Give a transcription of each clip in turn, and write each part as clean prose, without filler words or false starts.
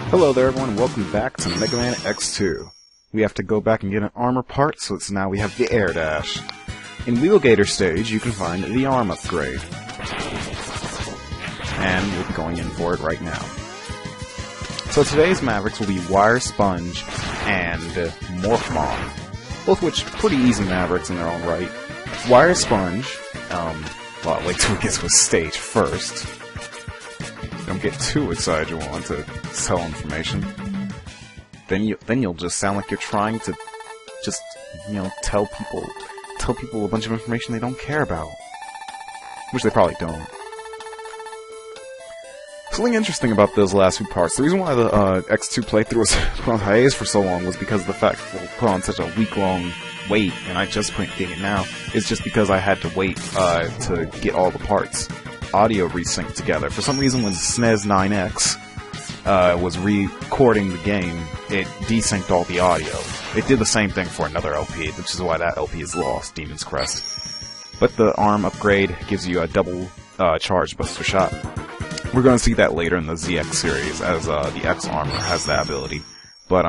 Hello there everyone, and welcome back to Megaman X2. We have to go back and get an armor part, so it's now we have the air dash. In Wheelgator stage, you can find the arm upgrade. And we'll be going in for it right now. So today's Mavericks will be Wire Sponge and Morph Moth. Both which are pretty easy Mavericks in their own right. Wire Sponge, well, wait till we get to a stage first. Don't get too excited you want to sell information. Then you'll just sound like you're trying to just, tell people a bunch of information they don't care about. Which they probably don't. Something interesting about those last few parts, the reason why the X2 playthrough was put on hiatus for so long was because of the fact that we put on such a week-long wait, and I just put it now, is just because I had to wait to get all the parts audio resynced together. For some reason, when SNES 9X was recording the game, it desynced all the audio. It did the same thing for another LP, which is why that LP is lost, Demon's Crest. But the arm upgrade gives you a double charge buster shot. We're going to see that later in the ZX series, as the X armor has that ability. But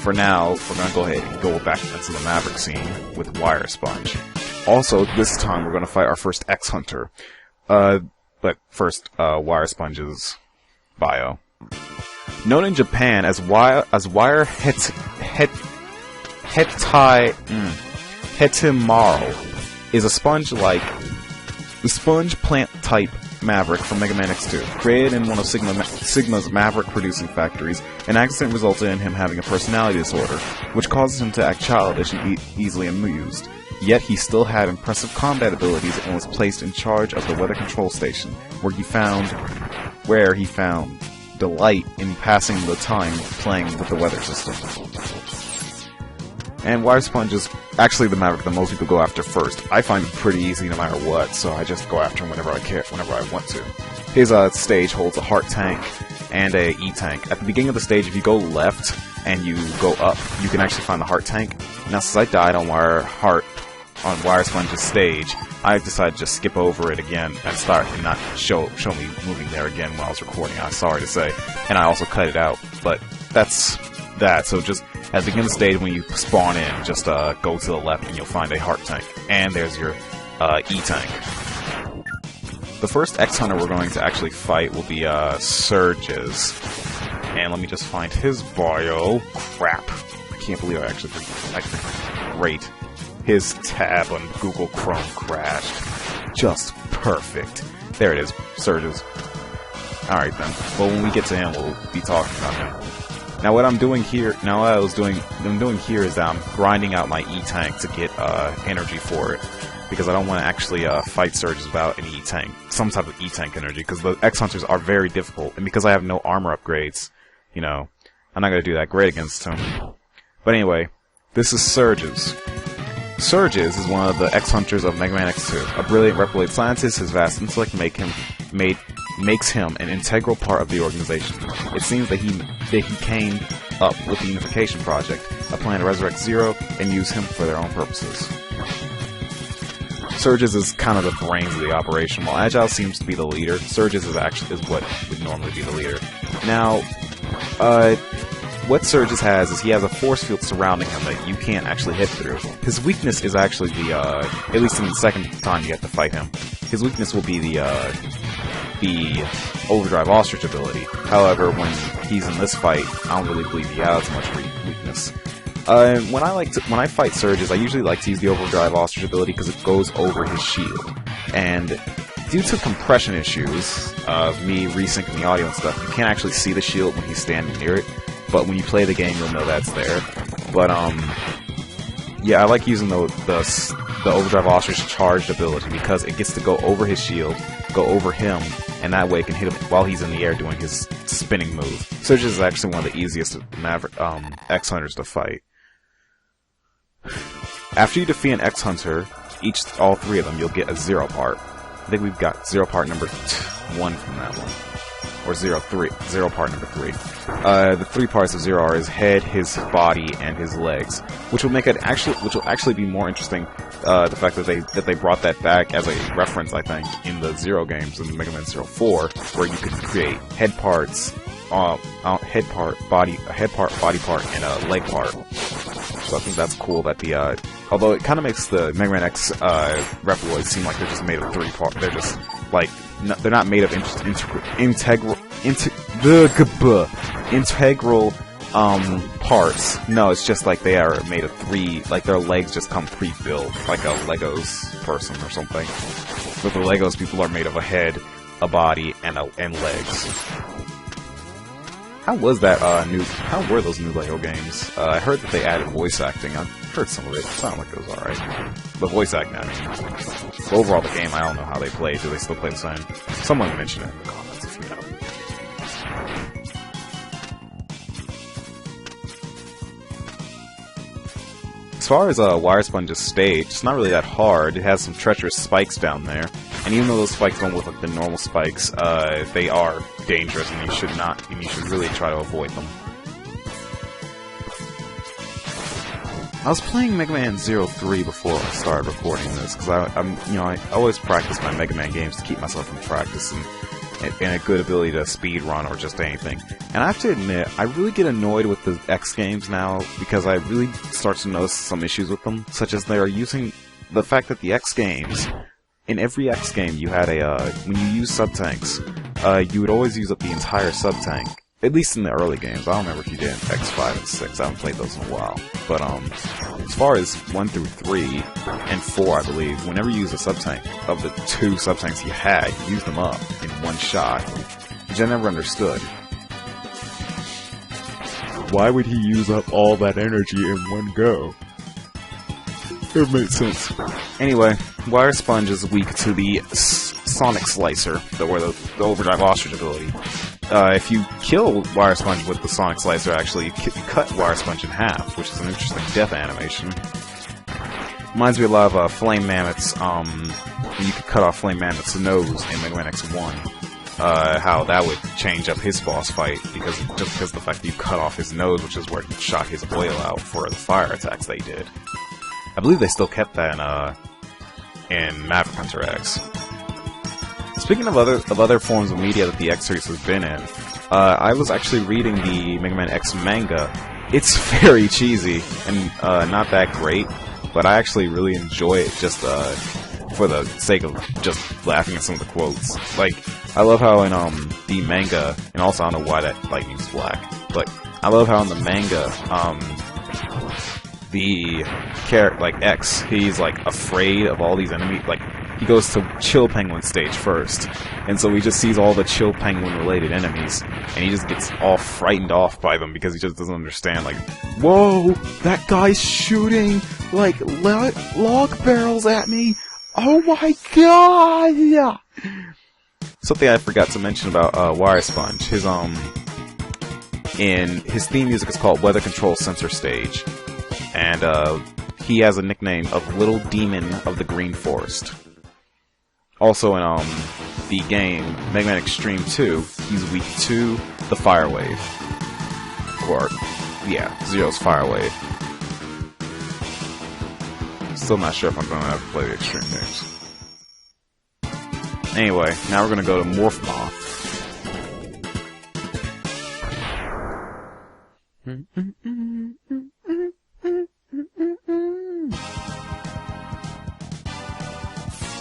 for now, we're going to go ahead and go back into the Maverick scene with Wire Sponge. Also, this time we're going to fight our first X Hunter. But first, Wire Sponge's bio. Known in Japan as Wire Hetimaru, is a sponge plant type Maverick from Megaman X2. Created in one of Sigma's Maverick producing factories, an accident resulted in him having a personality disorder, which causes him to act childish and easily amused. Yet he still had impressive combat abilities and was placed in charge of the weather control station, where he found delight in passing the time playing with the weather system. And Wire Sponge is actually the Maverick that most people go after first. I find it pretty easy no matter what, so I just go after him whenever I want to. His stage holds a heart tank and a E-tank. At the beginning of the stage, if you go left and you go up, you can actually find the heart tank. Now, since I died on Wire Sponge's stage, I decided to just skip over it again and not show me moving there again while I was recording. I'm sorry to say, and I also cut it out. But that's that. So just at the beginning of the stage, when you spawn in, just go to the left and you'll find a heart tank, and there's your E-tank. The first X Hunter we're going to actually fight will be Surge's, and let me just find his bio. Crap! I can't believe I actually great. His tab on Google Chrome crashed. Just perfect. There it is, Surge's. Alright then. Well, when we get to him, we'll be talking about him. Now what I'm doing here, is I'm grinding out my E-tank to get energy for it. Because I don't want to actually fight Surge's without an E-tank. Some type of E-tank energy, because the X-Hunters are very difficult. And because I have no armor upgrades, I'm not going to do that great against him. But anyway, this is Surge's. Surge's is one of the X-Hunters of Megaman X2. A brilliant Reploid scientist, his vast intellect makes him an integral part of the organization. It seems that he came up with the Unification Project, a plan to resurrect Zero and use him for their own purposes. Surge's is kind of the brains of the operation. While Agile seems to be the leader, Surge's is what would normally be the leader. Now, what Surge's has is he has a force field surrounding him that you can't actually hit through. His weakness is actually at least in the second time you have to fight him, his weakness will be the Overdrive Ostrich ability. However, when he's in this fight, I don't really believe he has much weakness. When I fight Surge's, I usually like to use the Overdrive Ostrich ability because it goes over his shield. And due to compression issues of me resyncing the audio and stuff, you can't actually see the shield when he's standing near it. But when you play the game, you'll know that's there. But yeah, I like using the Overdrive Ostrich charged ability because it gets to go over his shield, go over him, and that way it can hit him while he's in the air doing his spinning move. Surge is actually one of the easiest X-Hunters to fight. After you defeat an X-Hunter, all three of them, you'll get a Zero part. I think we've got Zero part number 1 from that one. Or Zero part number 3. The 3 parts of Zero are his head, his body, and his legs, which will actually be more interesting. The fact that they brought that back as a reference, I think, in the Zero games in Mega Man 04, where you could create head parts, head part, body part, and a leg part. So I think that's cool that the, although it kind of makes the Mega Man X, Reploids seem like they're just made of 3 parts. They're just, like, they're not made of integral parts. No, it's just like they are made of 3, like their legs just come pre-built, like a Legos person or something. But the Legos people are made of a head, a body, and legs. How was that, how were those new LEGO games? I heard that they added voice acting. I've heard some of it. It sounded like it was alright. The voice acting, I mean. But overall, the game, I don't know how they play. Do they still play the same? Someone mention it in the comments if you know. As far as Wire Sponge's stage, it's not really that hard. It has some treacherous spikes down there. And even though those spikes don't look like the normal spikes, they are dangerous, and you should really try to avoid them. I was playing Mega Man 03 before I started recording this, because I always practice my Mega Man games to keep myself in practice and a good ability to speed run or just anything. And I have to admit, I really get annoyed with the X games now, because I really start to notice some issues with them, such as they are using the fact that the X games, in every X game you had when you use sub-tanks, you would always use up the entire sub-tank. At least in the early games. I don't remember if you did in X5 and 6, I haven't played those in a while. But, as far as 1 through 3, and 4, I believe, whenever you use a sub-tank, of the 2 sub-tanks you had, you used them up in one shot, which I never understood. Why would he use up all that energy in one go? It makes sense. Anyway, Wire Sponge is weak to the Sonic Slicer, or the Overdrive Ostrich ability. If you kill Wire Sponge with the Sonic Slicer, actually, you cut Wire Sponge in half, which is an interesting death animation. Reminds me a lot of Flame Mammoth's, you could cut off Flame Mammoth's nose in Mega Man X1. How that would change up his boss fight, because of the fact that you cut off his nose, which is where he shot his oil out for the fire attacks they did. I believe they still kept that in Maverick Hunter X. Speaking of other forms of media that the X series has been in, I was actually reading the Mega Man X manga. It's very cheesy and not that great, but I actually really enjoy it just for the sake of just laughing at some of the quotes. Like, I love how in the manga, and also I don't know why that lightning's black, but I love how in the manga, the character, like X, he's like afraid of all these enemies. Like, he goes to Chill Penguin stage first, and so he just sees all the Chill Penguin related enemies, and he just gets all frightened off by them because he just doesn't understand, like, whoa, that guy's shooting, like, log barrels at me, oh my god! Something I forgot to mention about Wire Sponge, his theme music is called Weather Control Sensor Stage, and he has a nickname of Little Demon of the Green Forest. Also in the game Mega Man Extreme 2, he's weak to the Fire Wave. Or, yeah, Zero's Fire Wave. Still not sure if I'm going to have to play the Extreme games. Anyway, now we're going to go to Morph Moth.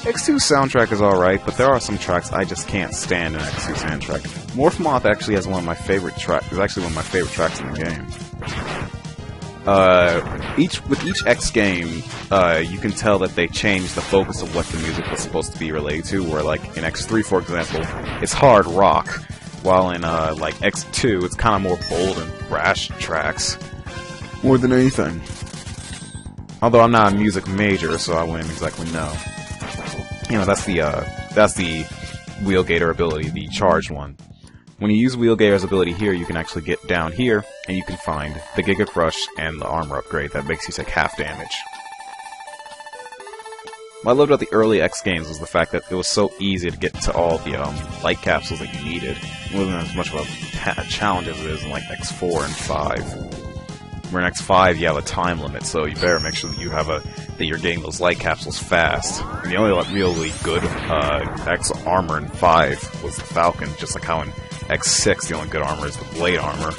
X2's soundtrack is alright, but there are some tracks I just can't stand in X2 soundtrack. Morph Moth actually has one of my favorite tracks. Is actually one of my favorite tracks in the game. With each X game, you can tell that they changed the focus of what the music was supposed to be related to. Where, like in X3, for example, it's hard rock, while in like X2, it's kind of more bold and brash tracks, more than anything. Although I'm not a music major, so I wouldn't exactly know. You know, that's the Wheel Gator ability, the charged one. When you use Wheel Gator's ability here, you can actually get down here, and you can find the Giga Crush and the armor upgrade that makes you take half damage. What I loved about the early X games was the fact that it was so easy to get to all the light capsules that you needed. It wasn't as much of a challenge as it is in like X4 and 5. We're in X5, you have a time limit, so you better make sure that that you're getting those light capsules fast. And the only really good X armor in 5 was the Falcon, just like how in X6 the only good armor is the Blade armor.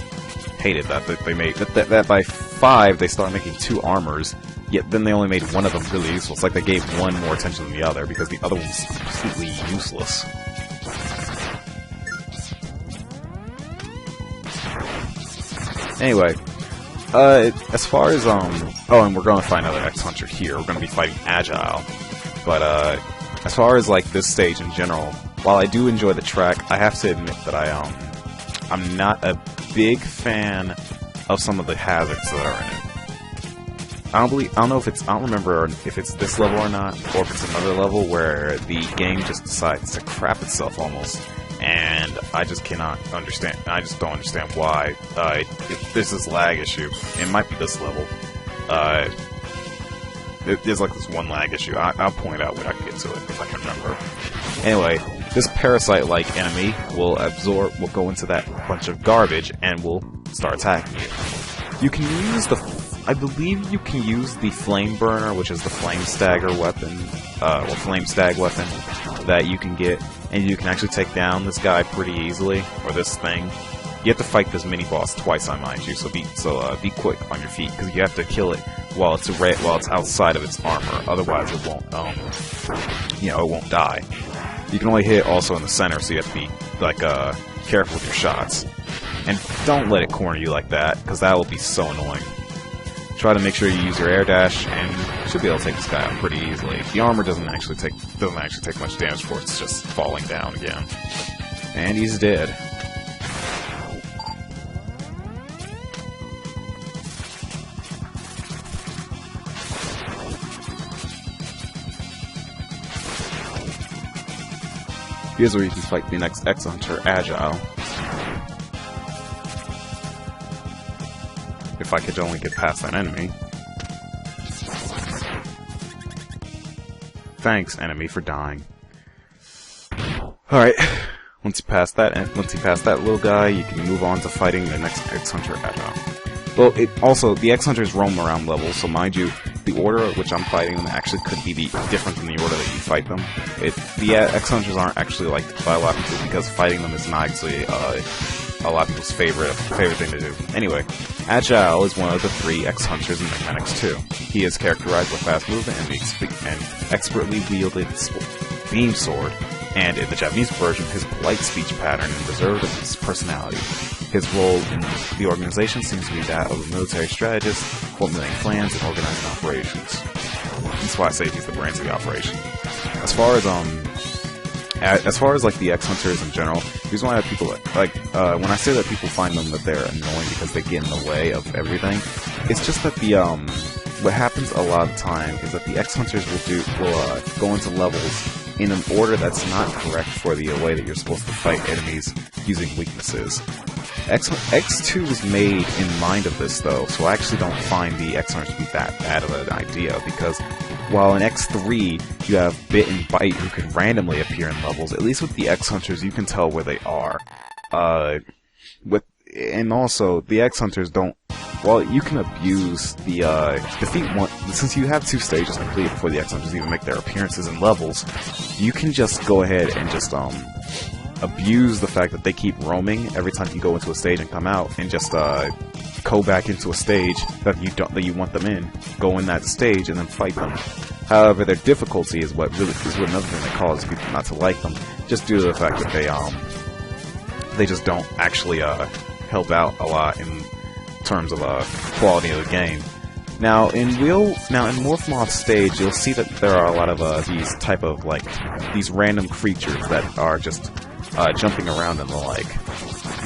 Hated that they made that by 5 they started making 2 armors, yet then they only made one of them really useful. It's like they gave one more attention than the other because the other one was completely useless. Anyway, as far as oh, and we're gonna find another X-Hunter here. We're gonna be fighting Agile, but as far as like this stage in general, while I do enjoy the track, I have to admit that I'm not a big fan of some of the hazards that are in it. I don't remember if it's this level or not, or if it's another level where the game just decides to crap itself almost, and I just cannot understand. I just don't understand why. If this is lag issue, it might be this level. There's like this one lag issue. I'll point out when I can get to it if I can remember. Anyway, this parasite-like enemy will go into that bunch of garbage and will start attacking you. You can use I believe you can use the Flame Burner, which is the Flame Stagger weapon, Flame Stag weapon that you can get, and you can actually take down this guy pretty easily, or this thing. You have to fight this mini-boss twice, I mind you, so be quick on your feet, because you have to kill it while it's outside of its armor, otherwise it won't, it won't die. You can only hit also in the center, so you have to be, like, careful with your shots. And don't let it corner you like that, because that will be so annoying. Try to make sure you use your air dash, and you should be able to take this guy out pretty easily. The armor doesn't actually take much damage for it, it's just falling down again. And he's dead. Here's where you can fight the next X-Hunter, Agile. If I could only get past that enemy. Thanks, enemy, for dying. Alright, once you pass that little guy, you can move on to fighting the next X-Hunter, Agile. Well, the X-Hunters roam around levels, so mind you, the order at which I'm fighting them actually could be different than the order that you fight them. The X-Hunters aren't actually liked by a lot of people because fighting them is not actually a lot of people's favorite thing to do. Anyway, Agile is one of the 3 X-Hunters in Megaman X2. He is characterized with fast movement and expertly wielded beam sword, and in the Japanese version, his polite speech pattern and reserved of his personality. His role in the organization seems to be that of a military strategist, formulating plans and organizing operations. That's why I say he's the brains of the operation. As far as like the X-Hunters in general, the reason why people when I say that people find them that they're annoying because they get in the way of everything, it's just that what happens a lot of the time is that the X-Hunters will go into levels in an order that's not correct for the way that you're supposed to fight enemies using weaknesses. X2 was made in mind of this, though, so I actually don't find the X-Hunters to be that bad of an idea, because while in X3 you have Bit and Bite who can randomly appear in levels, at least with the X-Hunters you can tell where they are. And also, the X-Hunters don't... Well, you can abuse the, defeat one... Since you have 2 stages completed before the X-Hunters even make their appearances in levels, you can just go ahead and just, abuse the fact that they keep roaming every time you go into a stage and come out, and just, go back into a stage that you want them in, go in that stage, and then fight them. However, their difficulty is what another thing that causes people not to like them, just due to the fact that they just don't actually, help out a lot in terms of quality of the game. Now in Morph Moth stage, you'll see that there are a lot of these random creatures that are just jumping around and the like.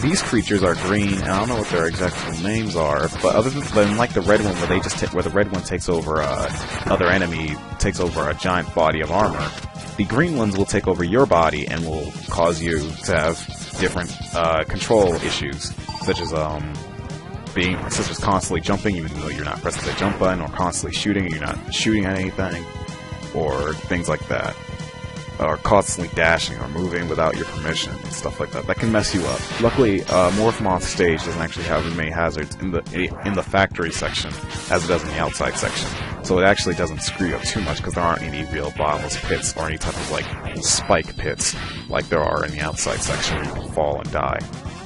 These creatures are green, and I don't know what their exact names are, but other than like the red one, where the red one takes over other enemy, takes over a giant body of armor. The green ones will take over your body and will cause you to have different control issues, such as constantly jumping even though you're not pressing the jump button, or constantly shooting and you're not shooting at anything, or things like that. are constantly dashing or moving without your permission and stuff like that. That can mess you up. Luckily, Morph Moth stage doesn't actually have as many hazards in the factory section as it does in the outside section. So it actually doesn't screw you up too much because there aren't any real bottomless pits or any type of like spike pits like there are in the outside section where you can fall and die.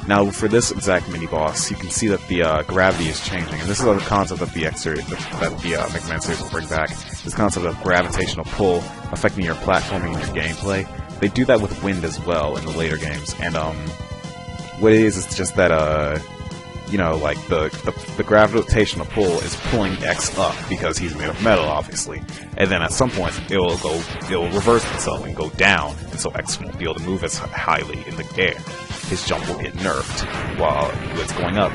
Now, for this exact mini-boss, you can see that the gravity is changing, and this is the concept that the Megaman series will bring back. This concept of gravitational pull affecting your platforming and your gameplay. They do that with wind as well in the later games, and what it is just that you know, like the gravitational pull is pulling X up because he's made of metal, obviously, and then at some point it will reverse itself and go down, and so X won't be able to move as highly in the air. His jump will get nerfed, while it's going up,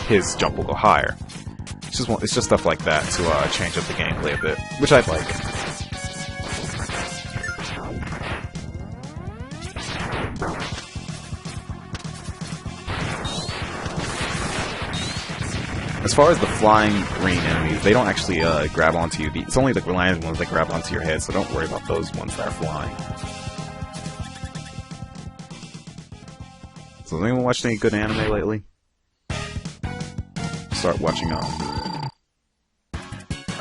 his jump will go higher. It's just stuff like that to change up the gameplay a bit, which I like. As far as the flying green enemies, they don't actually grab onto you. It's only the landing ones that grab onto your head, so don't worry about those ones that are flying. So has anyone watched any good anime lately? Start watching I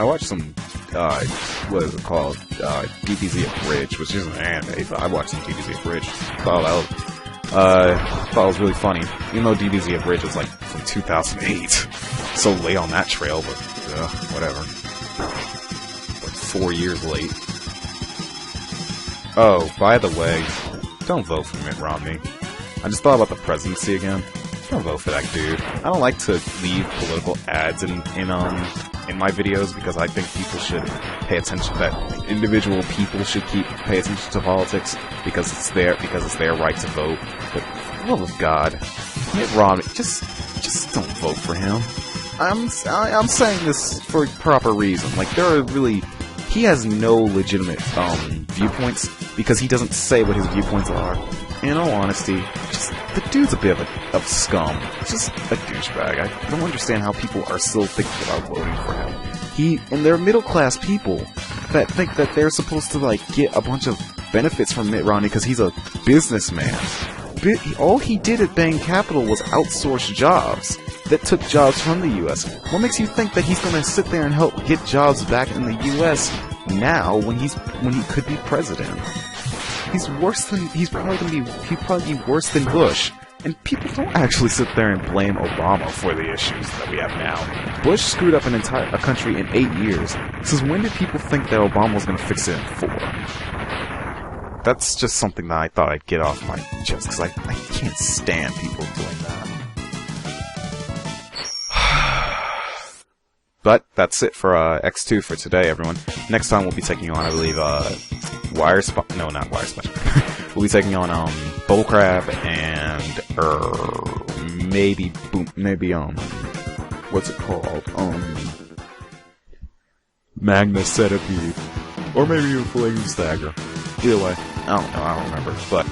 watched some what is it called? DBZ Abridged, which isn't an anime, but I watched some DBZ Abridged. Thought it was really funny. Even though DBZ Abridged was like from 2008. So late on that trail, but whatever. Like 4 years late. Oh, by the way, don't vote for Mitt Romney. I just thought about the presidency again. Don't vote for that dude. I don't like to leave political ads in my videos because I think people should pay attention. That individual people should pay attention to politics because it's their right to vote. But for the love of God, Mitt Romney, just don't vote for him. I'm saying this for proper reason. Like he has no legitimate viewpoints because he doesn't say what his viewpoints are. In all honesty, the dude's a bit of scum. Just a douchebag. I don't understand how people are still thinking about voting for him. And they're middle-class people that think that they're supposed to, like, get a bunch of benefits from Mitt Romney because he's a businessman. All he did at Bain Capital was outsource jobs that took jobs from the U.S. What makes you think that he's going to sit there and help get jobs back in the U.S. now when he could be president? He's probably be worse than Bush. And people don't actually sit there and blame Obama for the issues that we have now. Bush screwed up a country in 8 years. So when did people think that Obama was going to fix it in 4? That's just something that I thought I'd get off my chest, because I can't stand people doing that. But that's it for X2 for today, everyone. Next time we'll be taking on, I believe, no, not Wire Spot. We'll be taking on Bullcrab and maybe what's it called? Magna Centipede, or maybe even Flame Stagger. Either way, I don't know. I don't remember, but.